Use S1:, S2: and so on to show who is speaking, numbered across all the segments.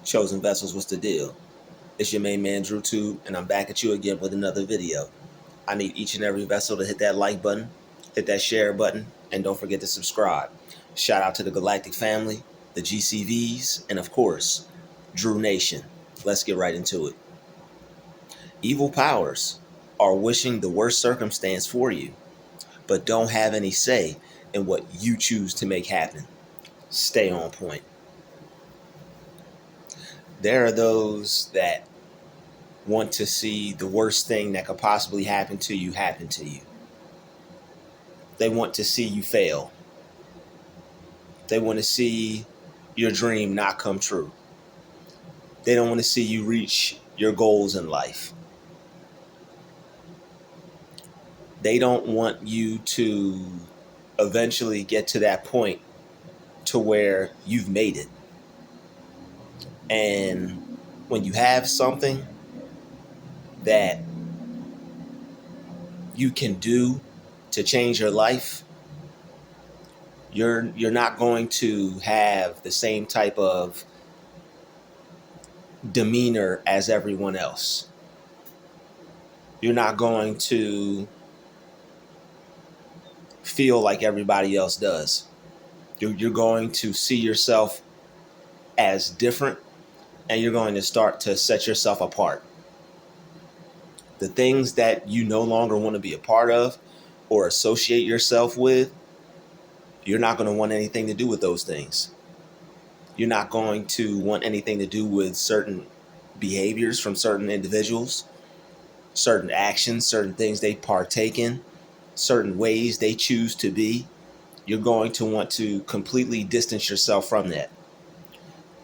S1: Chosen Vessels, what's the deal? It's your main man, Druuill, and I'm back at you again with another video. I need each and every vessel to hit that like button, hit that share button, and don't forget to subscribe. Shout out to the Galactic family, the GCVs, and of course, Drew Nation. Let's get right into it. Evil powers are wishing the worst circumstance for you, but don't have any say in what you choose to make happen. Stay on point. There are those that want to see the worst thing that could possibly happen to you happen to you. They want to see you fail. They want to see your dream not come true. They don't want to see you reach your goals in life. They don't want you to eventually get to that point to where you've made it. And when you have something that you can do to change your life, you're not going to have the same type of demeanor as everyone else. You're not going to feel like everybody else does. You're going to see yourself as different, and you're going to start to set yourself apart. The things that you no longer want to be a part of or associate yourself with, you're not going to want anything to do with those things. You're not going to want anything to do with certain behaviors from certain individuals, certain actions, certain things they partake in, certain ways they choose to be. You're going to want to completely distance yourself from that.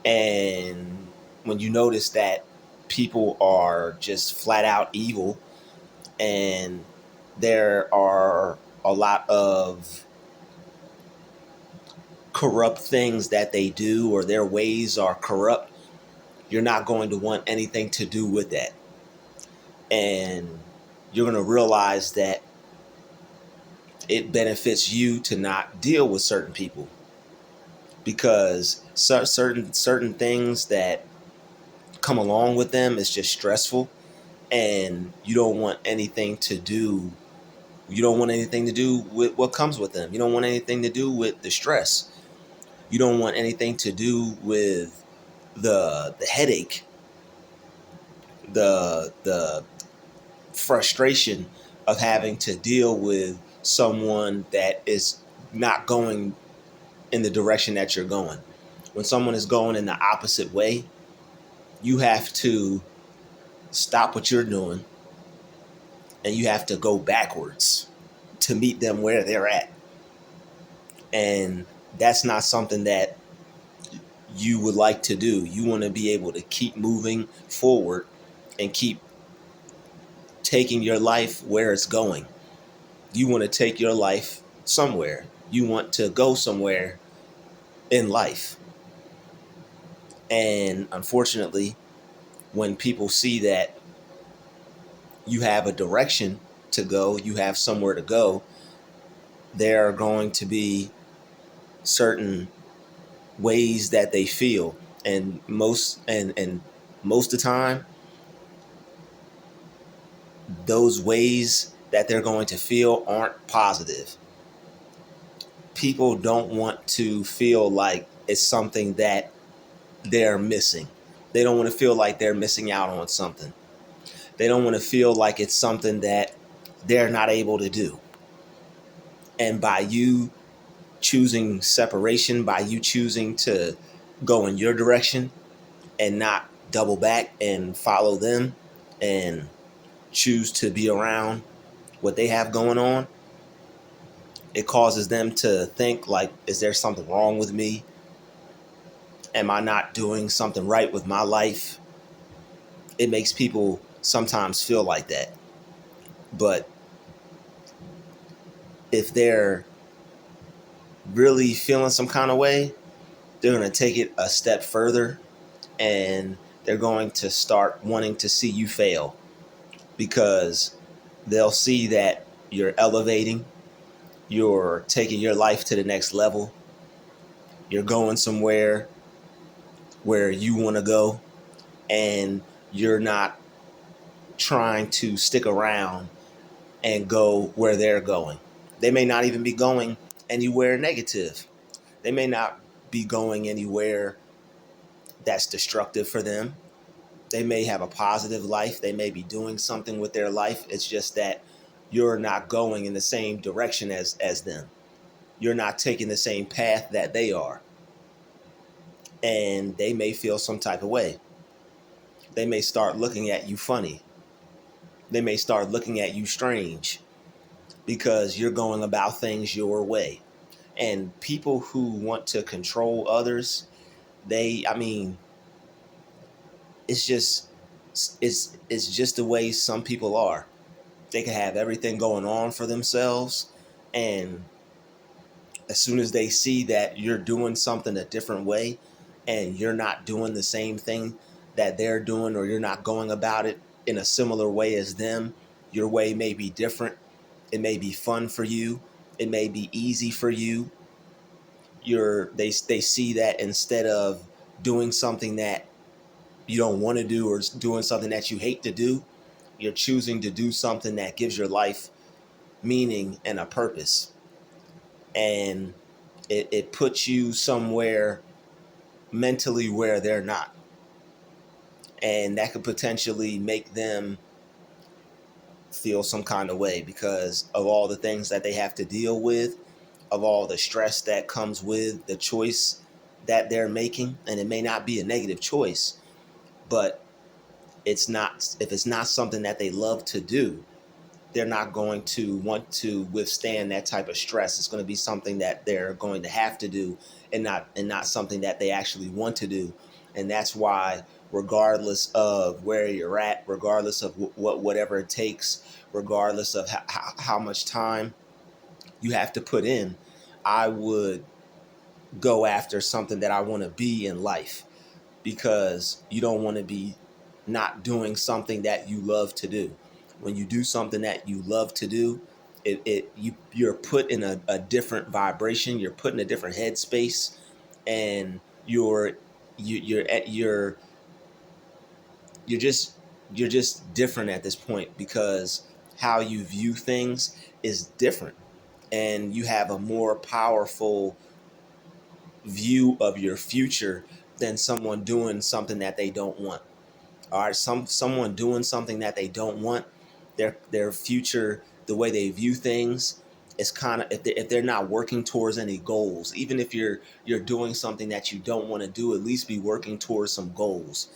S1: And when you notice that people are just flat out evil, and there are a lot of corrupt things that they do, or their ways are corrupt, you're not going to want anything to do with that. And you're going to realize that it benefits you to not deal with certain people, because certain things that come along with them is just stressful, and you don't want anything to do with what comes with them. You don't want anything to do with the stress. You don't want anything to do with the headache, the frustration of having to deal with someone that is not going in the direction that you're going. When someone is going in the opposite way, you have to stop what you're doing and you have to go backwards to meet them where they're at. And that's not something that you would like to do. You want to be able to keep moving forward and keep taking your life where it's going. You want to take your life somewhere. You want to go somewhere in life. And unfortunately, when people see that you have a direction to go, you have somewhere to go, there are going to be certain ways that they feel. And most of the time, those ways that they're going to feel aren't positive. People don't want to feel like it's something that they're missing. They don't want to feel like they're missing out on something. They don't want to feel like it's something that they're not able to do. And by you choosing separation, by you choosing to go in your direction and not double back and follow them and choose to be around what they have going on, it causes them to think like, is there something wrong with me? Am I not doing something right with my life? It makes people sometimes feel like that. But if they're really feeling some kind of way, they're going to take it a step further, and they're going to start wanting to see you fail, because they'll see that you're elevating, you're taking your life to the next level, you're going somewhere, where you want to go, and you're not trying to stick around and go where they're going. They may not even be going anywhere negative. They may not be going anywhere that's destructive for them. They may have a positive life. They may be doing something with their life. It's just that you're not going in the same direction as them. You're not taking the same path that they are. And they may feel some type of way. They may start looking at you funny. They may start looking at you strange because you're going about things your way. And people who want to control others, I mean, it's just it's just the way some people are. They can have everything going on for themselves, and as soon as they see that you're doing something a different way and you're not doing the same thing that they're doing, or you're not going about it in a similar way as them, your way may be different. It may be fun for you. It may be easy for you. They see that instead of doing something that you don't want to do, or doing something that you hate to do, you're choosing to do something that gives your life meaning and a purpose. And it puts you somewhere mentally where they're not. And that could potentially make them feel some kind of way because of all the things that they have to deal with, of all the stress that comes with the choice that they're making. And it may not be a negative choice, but if it's not something that they love to do, they're not going to want to withstand that type of stress. It's going to be something that they're going to have to do, and not something that they actually want to do. And that's why, regardless of where you're at, regardless of whatever it takes, regardless of how much time you have to put in, I would go after something that I want to be in life, because you don't want to be not doing something that you love to do. When you do something that you love to do, you're put in a different vibration. You're put in a different headspace, and you're you're just you're just different at this point, because how you view things is different, and you have a more powerful view of your future than someone doing something that they don't want. All right, someone doing something that they don't want, their future, the way they view things, is kind of, if they're not working towards any goals. Even if you're doing something that you don't want to do, at least be working towards some goals.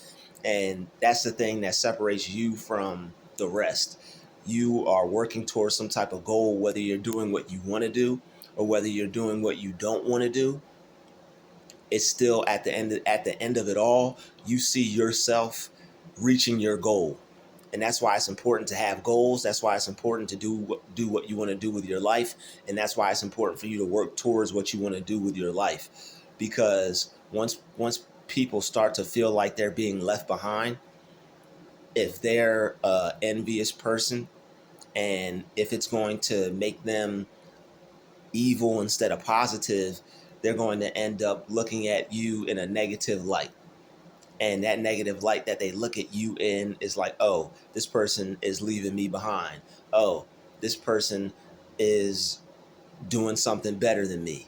S1: And that's the thing that separates you from the rest. You are working towards some type of goal, whether you're doing what you want to do or whether you're doing what you don't want to do. It's still at the end of it all, you see yourself reaching your goal. And that's why it's important to have goals. That's why it's important to do what you want to do with your life. And that's why it's important for you to work towards what you want to do with your life. Because once people start to feel like they're being left behind, if they're an envious person, and if it's going to make them evil instead of positive, they're going to end up looking at you in a negative light. And that negative light that they look at you in is like, oh, this person is leaving me behind. Oh, this person is doing something better than me.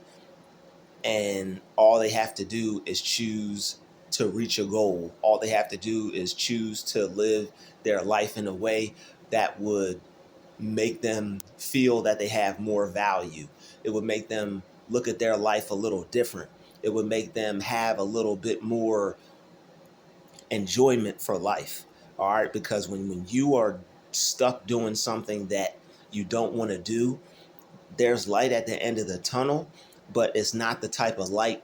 S1: And all they have to do is choose to reach a goal. All they have to do is choose to live their life in a way that would make them feel that they have more value. It would make them look at their life a little different. It would make them have a little bit more enjoyment for life. All right. Because when you are stuck doing something that you don't want to do, there's light at the end of the tunnel, but it's not the type of light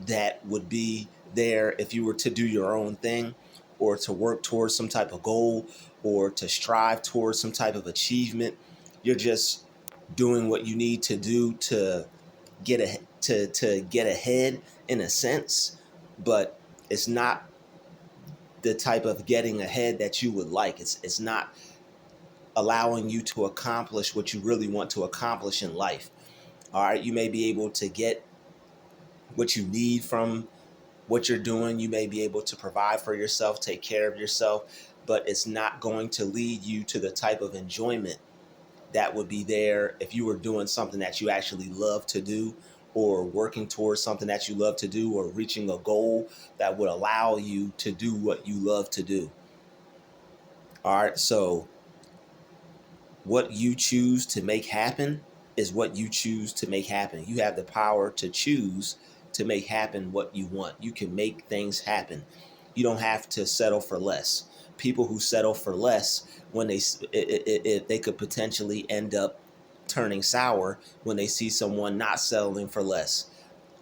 S1: that would be there if you were to do your own thing, or to work towards some type of goal, or to strive towards some type of achievement. You're just doing what you need to do to get ahead in a sense, but it's not the type of getting ahead that you would like. It's not allowing you to accomplish what you really want to accomplish in life. All right, you may be able to get what you need from what you're doing, you may be able to provide for yourself, take care of yourself, but it's not going to lead you to the type of enjoyment that would be there if you were doing something that you actually love to do, or working towards something that you love to do, or reaching a goal that would allow you to do what you love to do. All right, so what you choose to make happen is what you choose to make happen. You have the power to choose to make happen what you want. You can make things happen. You don't have to settle for less. People who settle for less, when they could potentially end up turning sour when they see someone not settling for less,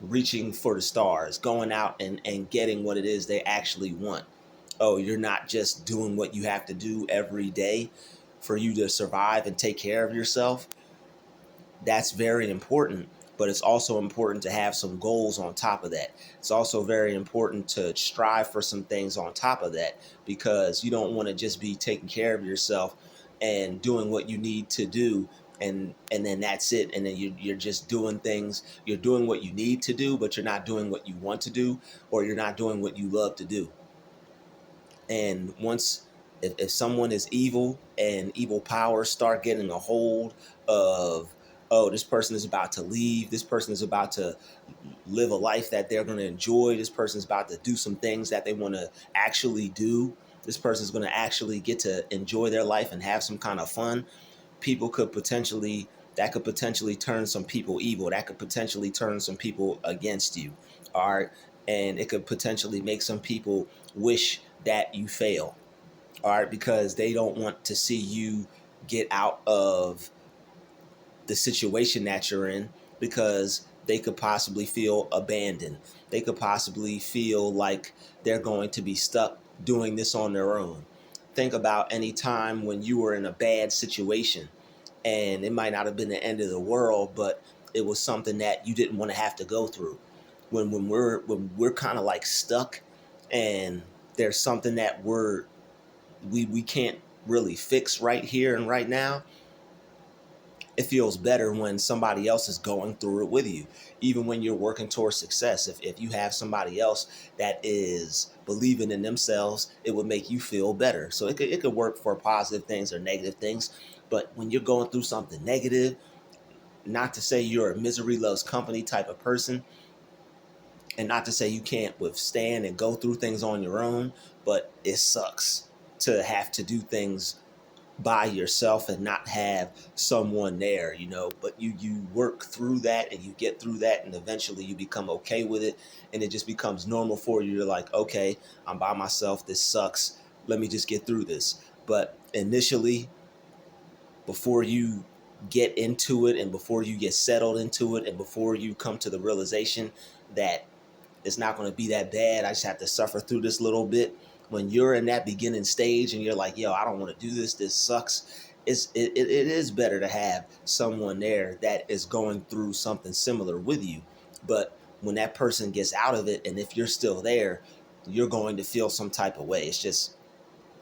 S1: reaching for the stars, going out and getting what it is they actually want. Oh, you're not just doing what you have to do every day for you to survive and take care of yourself. That's very important, but it's also important to have some goals on top of that. It's also very important to strive for some things on top of that, because you don't want to just be taking care of yourself and doing what you need to do, and then that's it, and then you're just doing things. You're doing what you need to do, but you're not doing what you want to do, or you're not doing what you love to do. And once, if someone is evil and evil powers start getting a hold of, oh, this person is about to leave, this person is about to live a life that they're going to enjoy, this person is about to do some things that they want to actually do, this person is going to actually get to enjoy their life and have some kind of fun, people could potentially that could potentially turn some people evil, that could potentially turn some people against you. All right, and it could potentially make some people wish that you fail. All right, because they don't want to see you get out of the situation that you're in, because they could possibly feel abandoned. They could possibly feel like they're going to be stuck doing this on their own. Think about any time when you were in a bad situation, and it might not have been the end of the world, but it was something that you didn't want to have to go through. When we're kind of like stuck, and there's something that we can't really fix right here and right now, it feels better when somebody else is going through it with you. Even when you're working towards success, if you have somebody else that is believing in themselves, it would make you feel better. So it could work for positive things or negative things. But when you're going through something negative, not to say you're a misery loves company type of person, and not to say you can't withstand and go through things on your own, but it sucks to have to do things by yourself and not have someone there, but you work through that, and you get through that, and eventually you become okay with it, and it just becomes normal for you. You're like, okay, I'm by myself, this sucks, let me just get through this. But initially, before you get into it, and before you get settled into it, and before you come to the realization that it's not going to be that bad, I just have to suffer through this little bit. When you're in that beginning stage and you're like, yo, I don't want to do this sucks, it is better to have someone there that is going through something similar with you. But when that person gets out of it, and if you're still there, you're going to feel some type of way. It's just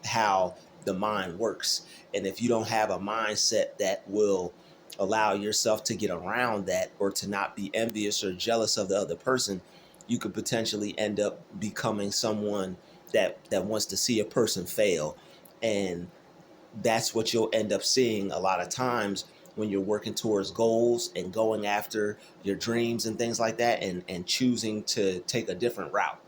S1: how the mind works. And if you don't have a mindset that will allow yourself to get around that, or to not be envious or jealous of the other person, you could potentially end up becoming someone that wants to see a person fail. And that's what you'll end up seeing a lot of times when you're working towards goals and going after your dreams and things like that, and choosing to take a different route.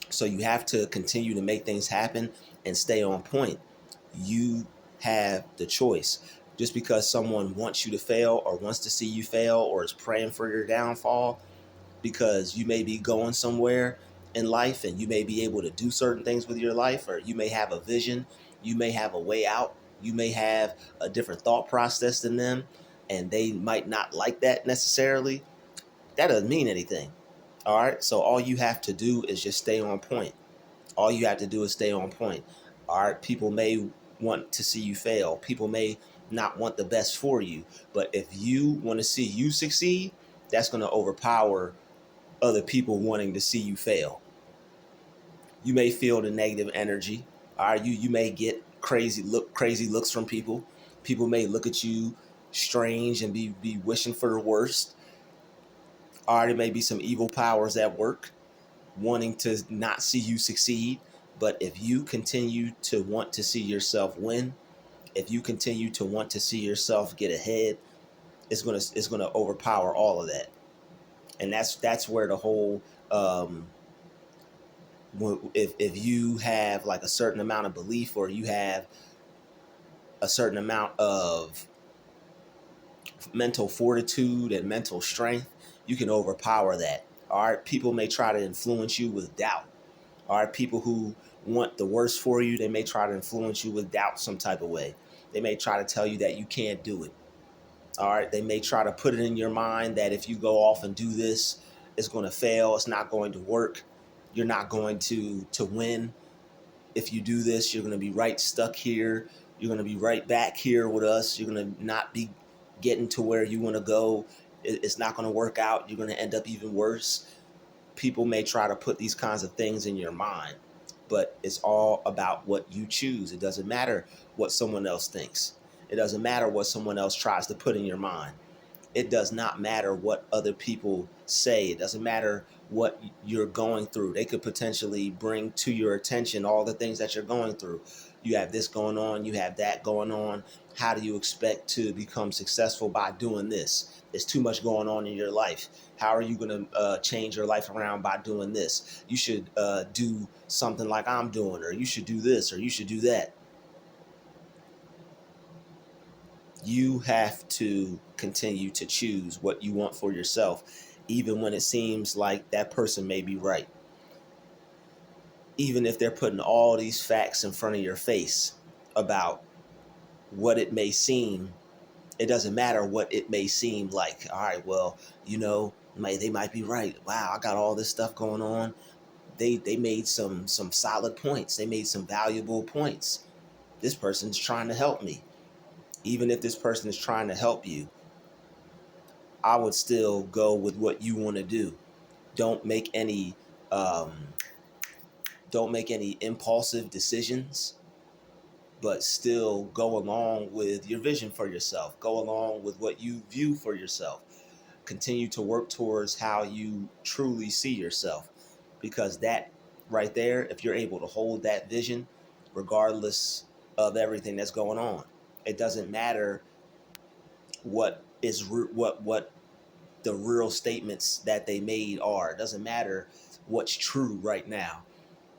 S1: So you have to continue to make things happen and stay on point. You have the choice. Just because someone wants you to fail, or wants to see you fail, or is praying for your downfall, because you may be going somewhere in life, and you may be able to do certain things with your life, or you may have a vision, you may have a way out, you may have a different thought process than them, and they might not like that necessarily. That doesn't mean anything. All right. So all you have to do is just stay on point. All you have to do is stay on point. All right. People may want to see you fail. People may not want the best for you. But if you want to see you succeed, that's going to overpower other people wanting to see you fail. You may feel the negative energy. All right. You may get crazy looks from people. People may look at you strange and be wishing for the worst. All right. There may be some evil powers at work. wanting to not see you succeed. But if you continue to want to see yourself win, if you continue to want to see yourself get ahead, it's gonna overpower all of that. And that's where the whole if you have like a certain amount of belief, or you have a certain amount of mental fortitude and mental strength, you can overpower that. All right, people may try to influence you with doubt. All right, people who want the worst for you, they may try to influence you with doubt some type of way. They may try to tell you that you can't do it. All right, they may try to put it in your mind that if you go off and do this, it's going to fail. It's not going to work. You're not going to win. If you do this, you're going to be right stuck here. You're going to be right back here with us. You're going to not be getting to where you want to go. It's not going to work out. You're going to end up even worse. People may try to put these kinds of things in your mind, but it's all about what you choose. It doesn't matter what someone else thinks. It doesn't matter what someone else tries to put in your mind. It does not matter what other people say. It doesn't matter what you're going through. They could potentially bring to your attention all the things that you're going through. You have this going on, you have that going on. How do you expect to become successful by doing this? There's too much going on in your life. How are you going to change your life around by doing this? You should do something like I'm doing, or you should do this, or you should do that. You have to continue to choose what you want for yourself, even when it seems like that person may be right. Even if they're putting all these facts in front of your face about what it may seem, it doesn't matter what it may seem like. All right, well, they might be right. Wow, I got all this stuff going on. They made some solid points. They made some valuable points. This person's trying to help me. Even if this person is trying to help you, I would still go with what you want to do. Don't make any um, don't make any impulsive decisions, but still go along with your vision for yourself. Go along with what you view for yourself. Continue to work towards how you truly see yourself, because that right there, if you're able to hold that vision, regardless of everything that's going on, it doesn't matter what the real statements that they made are. It doesn't matter what's true right now.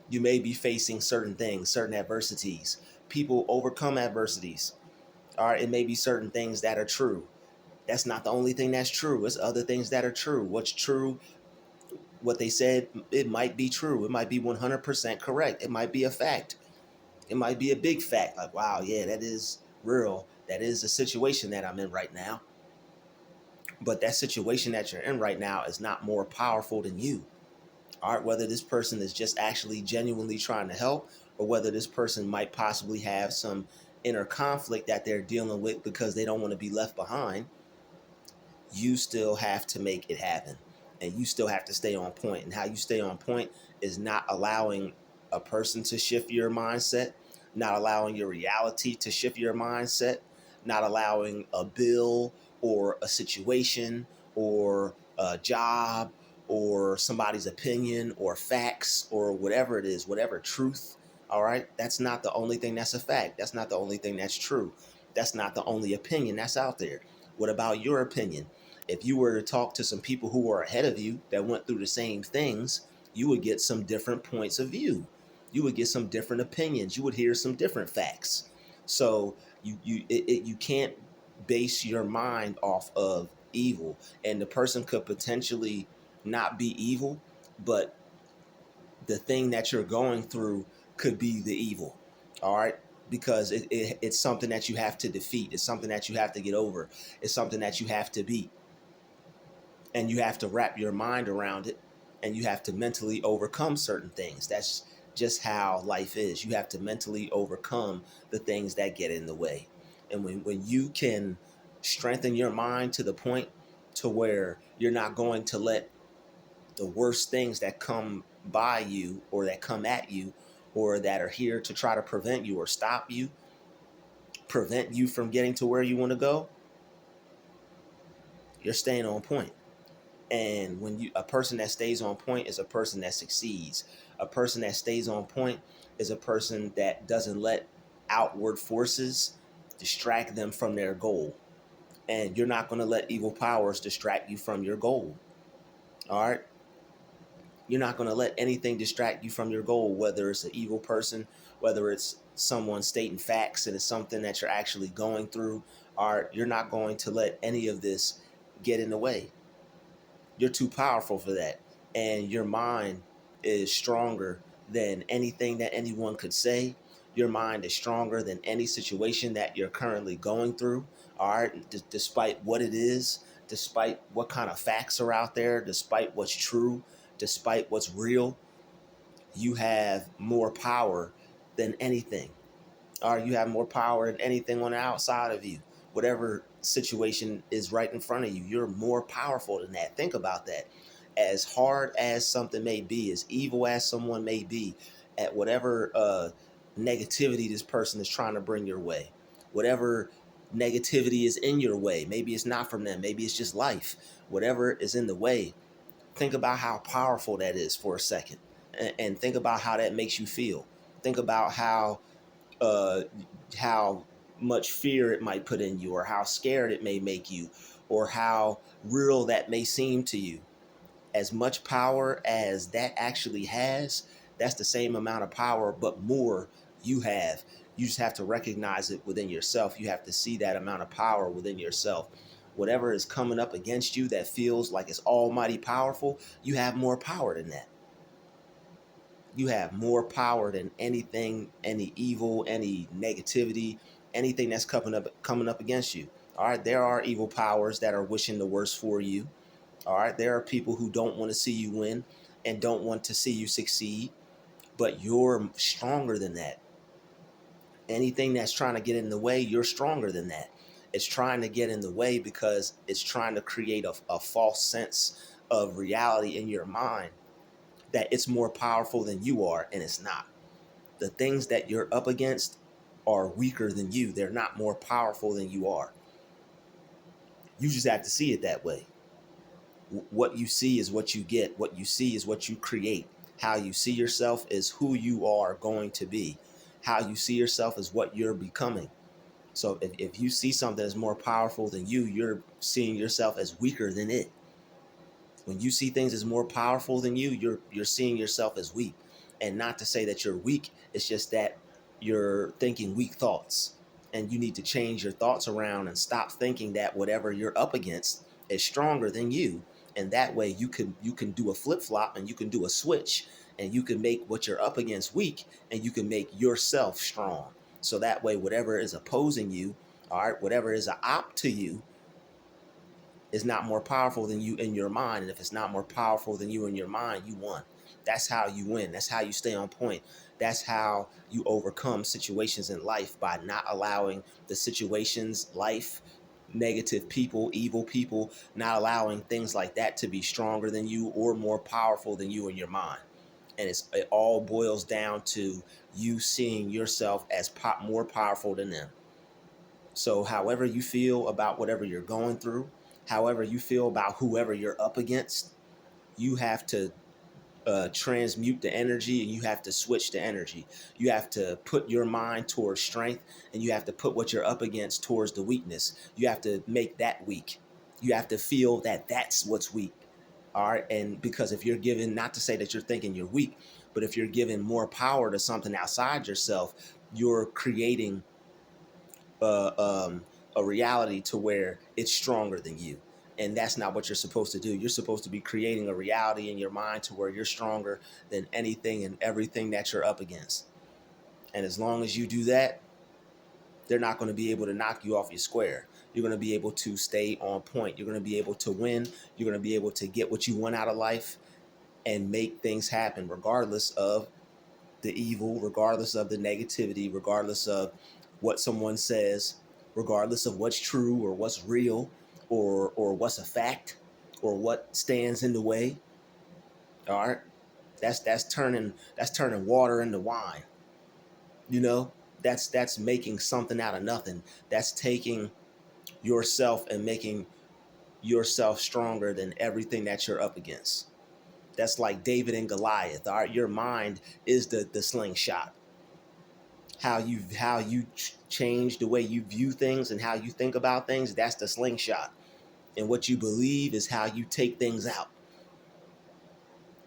S1: You may be facing certain things, certain adversities. People overcome adversities. All right, it may be certain things that are true. That's not the only thing that's true. It's other things that are true. What's true, what they said, it might be true. It might be 100% correct. It might be a fact. It might be a big fact. Like, wow, yeah, that is real. That is the situation that I'm in right now. But that situation that you're in right now is not more powerful than you. All right, whether this person is just actually genuinely trying to help, or whether this person might possibly have some inner conflict that they're dealing with because they don't want to be left behind, you still have to make it happen. And you still have to stay on point. And how you stay on point is not allowing a person to shift your mindset, not allowing your reality to shift your mindset, not allowing a bill or a situation or a job or somebody's opinion or facts or whatever it is, whatever truth. All right. That's not the only thing that's a fact. That's not the only thing that's true. That's not the only opinion that's out there. What about your opinion? If you were to talk to some people who were ahead of you that went through the same things, you would get some different points of view. You would get some different opinions. You would hear some different facts. So you can't base your mind off of evil. And the person could potentially not be evil, but the thing that you're going through could be the evil. All right. Because it's something that you have to defeat. It's something that you have to get over. It's something that you have to beat. And you have to wrap your mind around it, and you have to mentally overcome certain things. That's just how life is. You have to mentally overcome the things that get in the way. And when you can strengthen your mind to the point to where you're not going to let the worst things that come by you or that come at you or that are here to try to prevent you or stop you, prevent you from getting to where you want to go, you're staying on point. And a person that stays on point is a person that succeeds. A person that stays on point is a person that doesn't let outward forces distract them from their goal. And you're not going to let evil powers distract you from your goal. All right. You're not going to let anything distract you from your goal, whether it's an evil person, whether it's someone stating facts and it's something that you're actually going through. Or you're not going to let any of this get in the way. You're too powerful for that. And your mind is stronger than anything that anyone could say. Your mind is stronger than any situation that you're currently going through. All right. Despite what it is, despite what kind of facts are out there, despite what's true, despite what's real, you have more power than anything. Or you have more power than anything on the outside of you. Whatever situation is right in front of you, you're more powerful than that. Think about that. As hard as something may be, as evil as someone may be, at whatever negativity this person is trying to bring your way, whatever negativity is in your way, maybe it's not from them, maybe it's just life, whatever is in the way, think about how powerful that is for a second, and think about how that makes you feel. Think about uh, how much fear it might put in you, or how scared it may make you, or how real that may seem to you. As much power as that actually has, that's the same amount of power, but more you have. You just have to recognize it within yourself. You have to see that amount of power within yourself. Whatever is coming up against you that feels like it's almighty powerful, you have more power than that. You have more power than anything, any evil, any negativity, anything that's coming up against you. All right, there are evil powers that are wishing the worst for you. All right, there are people who don't want to see you win and don't want to see you succeed, but you're stronger than that. Anything that's trying to get in the way, you're stronger than that. It's trying to get in the way because it's trying to create a false sense of reality in your mind that it's more powerful than you are, and it's not. The things that you're up against are weaker than you. They're not more powerful than you are. You just have to see it that way. What you see is what you get. What you see is what you create. How you see yourself is who you are going to be. How you see yourself is what you're becoming. So if you see something that's more powerful than you, you're seeing yourself as weaker than it. When you see things as more powerful than you, you're seeing yourself as weak. And not to say that you're weak, it's just that you're thinking weak thoughts. And you need to change your thoughts around and stop thinking that whatever you're up against is stronger than you. And that way you can do a flip-flop, and you can do a switch, and you can make what you're up against weak, and you can make yourself strong. So that way whatever is opposing you, all right, whatever is an op to you, is not more powerful than you in your mind. And if it's not more powerful than you in your mind, you won. That's how you win. That's how you stay on point. That's how you overcome situations in life, by not allowing the situations, life, negative people, evil people, not allowing things like that to be stronger than you or more powerful than you in your mind. And it all boils down to you seeing yourself as more powerful than them. So however you feel about whatever you're going through, however you feel about whoever you're up against, you have to transmute the energy, and you have to switch the energy. You have to put your mind towards strength, and you have to put what you're up against towards the weakness. You have to make that weak. You have to feel that that's what's weak. All right. And because if you're given, not to say that you're thinking you're weak, but if you're giving more power to something outside yourself, you're creating a reality to where it's stronger than you. And that's not what you're supposed to do. You're supposed to be creating a reality in your mind to where you're stronger than anything and everything that you're up against. And as long as you do that, they're not going to be able to knock you off your square. You're going to be able to stay on point. You're going to be able to win. You're going to be able to get what you want out of life and make things happen, regardless of the evil, regardless of the negativity, regardless of what someone says, regardless of what's true or what's real, or what's a fact, or what stands in the way. All right, that's turning water into wine. You know, that's making something out of nothing. That's taking yourself and making yourself stronger than everything that you're up against. That's like David and Goliath. All right, your mind is the slingshot. How you change the way you view things and how you think about things, that's the slingshot. And what you believe is how you take things out.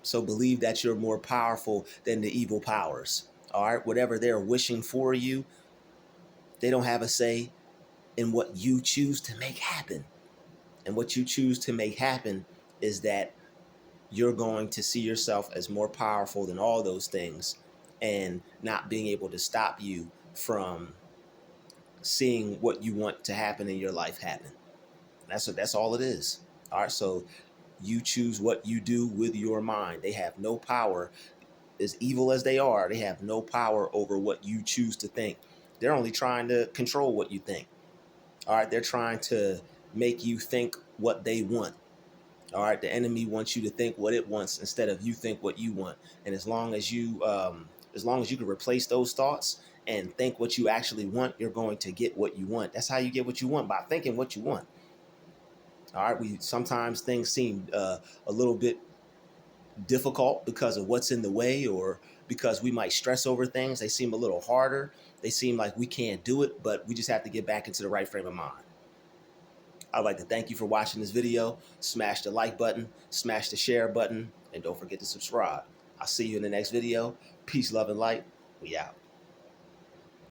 S1: So believe that you're more powerful than the evil powers. All right, whatever they're wishing for you, they don't have a say in what you choose to make happen. And what you choose to make happen is that you're going to see yourself as more powerful than all those things, and not being able to stop you from seeing what you want to happen in your life happen. That's all it is. All right, so you choose what you do with your mind. They have no power. As evil as they are, they have no power over what you choose to think. They're only trying to control what you think. All right, they're trying to make you think what they want. All right, the enemy wants you to think what it wants instead of you think what you want. And as long as you can replace those thoughts and think what you actually want, you're going to get what you want. That's how you get what you want, by thinking what you want. All right, we sometimes things seem a little bit difficult because of what's in the way, or because we might stress over things. They seem a little harder. They seem like we can't do it, but we just have to get back into the right frame of mind. I'd like to thank you for watching this video. Smash the like button, smash the share button, and don't forget to subscribe. I'll see you in the next video. Peace, love, and light. We out.